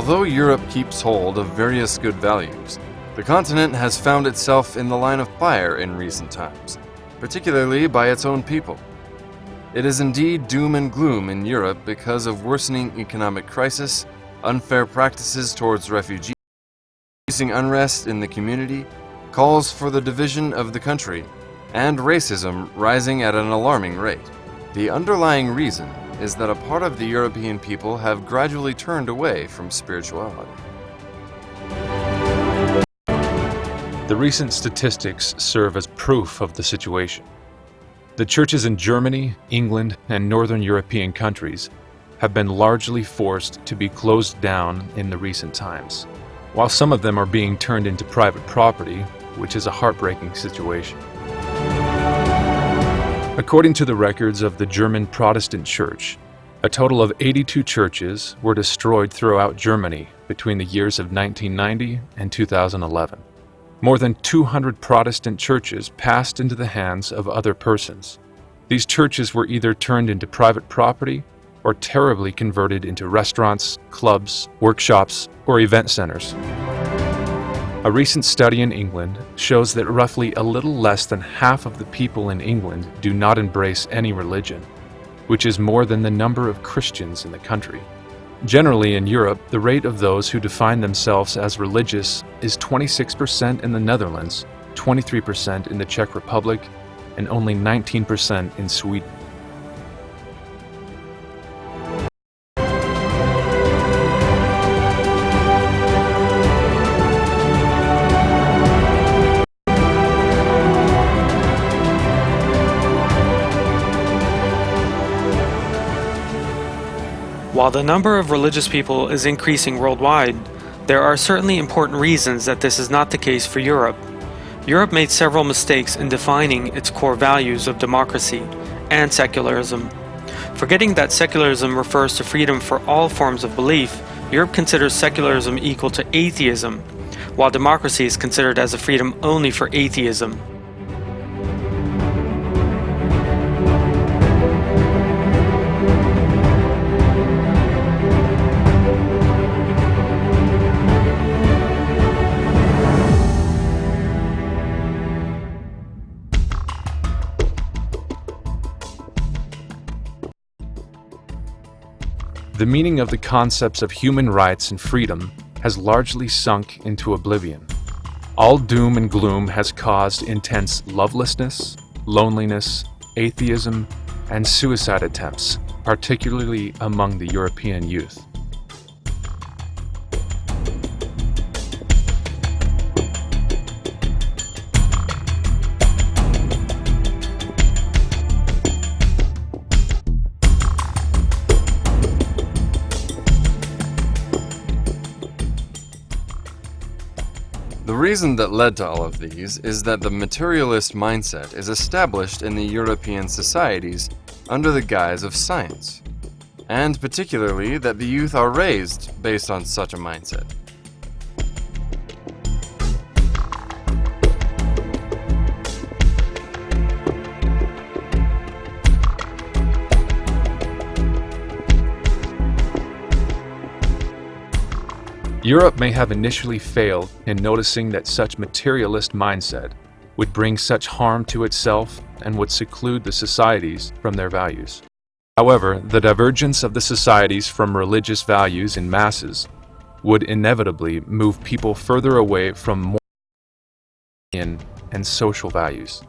Although Europe keeps hold of various good values, the continent has found itself in the line of fire in recent times, particularly by its own people. It is indeed doom and gloom in Europe because of worsening economic crisis, unfair practices towards refugees, increasing unrest in the community, calls for the division of the country, and racism rising at an alarming rate. The underlying reason is that a part of the European people have gradually turned away from spirituality. The recent statistics serve as proof of the situation. The churches in Germany, England, and northern European countries have been largely forced to be closed down in the recent times, while some of them are being turned into private property, which is a heartbreaking situation. According to the records of the German Protestant Church, a total of 82 churches were destroyed throughout Germany between the years of 1990 and 2011. More than 200 Protestant churches passed into the hands of other persons. These churches were either turned into private property or terribly converted into restaurants, clubs, workshops, or event centers. A recent study in England shows that roughly a little less than half of the people in England do not embrace any religion, which is more than the number of Christians in the country. Generally in Europe, the rate of those who define themselves as religious is 26% in the Netherlands, 23% in the Czech Republic, and only 19% in Sweden. While the number of religious people is increasing worldwide, there are certainly important reasons that this is not the case for Europe. Europe made several mistakes in defining its core values of democracy and secularism. Forgetting that secularism refers to freedom for all forms of belief, Europe considers secularism equal to atheism, while democracy is considered as a freedom only for atheism. The meaning of the concepts of human rights and freedom has largely sunk into oblivion. All doom and gloom has caused intense lovelessness, loneliness, atheism, and suicide attempts, particularly among the European youth. The reason that led to all of these is that the materialist mindset is established in the European societies under the guise of science, and particularly that the youth are raised based on such a mindset. Europe may have initially failed in noticing that such materialist mindset would bring such harm to itself and would seclude the societies from their values. However, the divergence of the societies from religious values in masses would inevitably move people further away from moral and social values.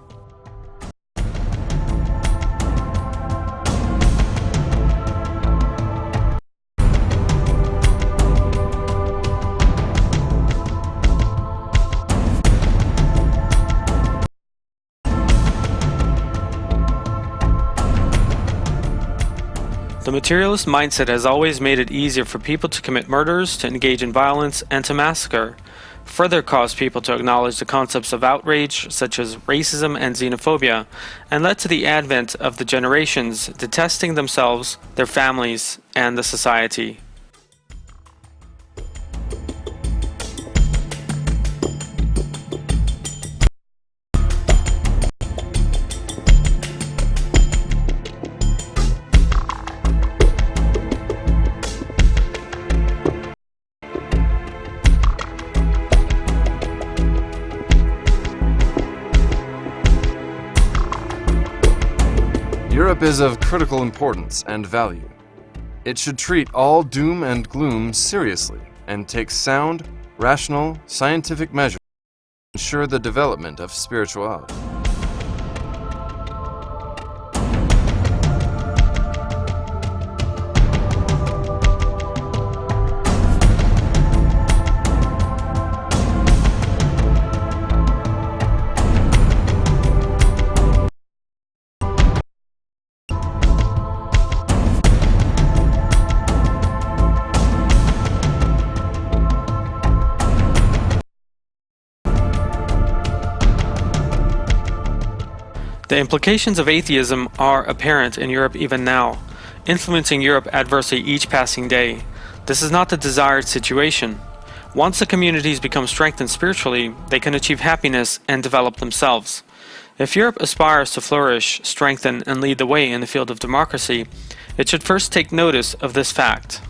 The materialist mindset has always made it easier for people to commit murders, to engage in violence, and to massacre. Further caused people to acknowledge the concepts of outrage, such as racism and xenophobia, and led to the advent of the generations detesting themselves, their families, and the society. Europe is of critical importance and value. It should treat all doom and gloom seriously and take sound, rational, scientific measures to ensure the development of spirituality. The implications of atheism are apparent in Europe even now, influencing Europe adversely each passing day. This is not the desired situation. Once the communities become strengthened spiritually, they can achieve happiness and develop themselves. If Europe aspires to flourish, strengthen, and lead the way in the field of democracy, it should first take notice of this fact.